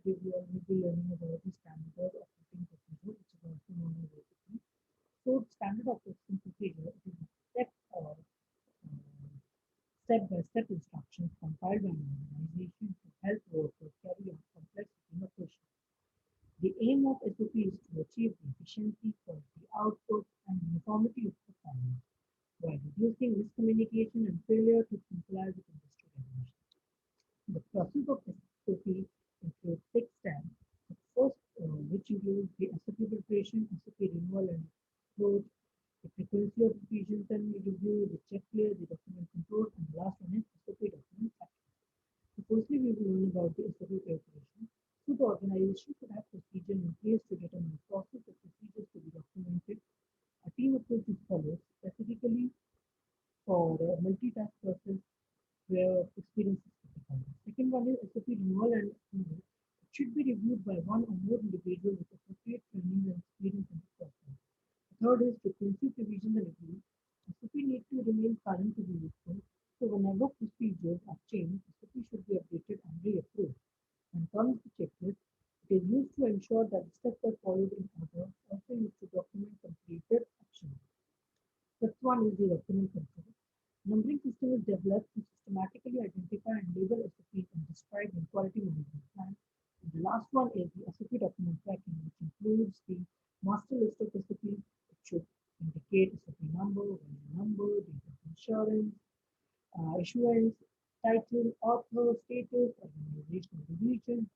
today we all will be learning about the standard operating procedure, which is also known as SOP. So, standard operating procedure is a step-by-step instructions compiled by an organization to help workers carry out complex routine operations. The aim of SOP is to achieve the efficiency, quality output, and uniformity of performance while reducing miscommunication and failure to comply with industry regulations. The process of SOP includes six steps. The first, which includes the SOP preparation, SOP renewal and approach, the frequency of revisions and review, the checklist, the document control, and the last one is SOP document section. So firstly, we will learn about the SOP preparation. So the organization should have procedure in place to determine the process of procedures to be documented. A team approach is followed specifically for multitask process where experience is critical. Second one is SOP renewal and approval. It should be reviewed by one or more individuals with appropriate training and experience in the process. The third is frequency of revision and review. SOP need to remain current to be useful. So whenever procedures are changed, SOP should be updated and reapproved. And comes the checklist. It is used to ensure that the steps are followed in order, also used to document completed actions. Fifth one is the document control. Numbering system is developed to systematically identify and label SOPs and describe in quality management plan. And the last one is the SOP document tracking, which includes the master list of SOPs. It should indicate SOP number, version number, date of insurance, issuance, title, author, status, organizational division,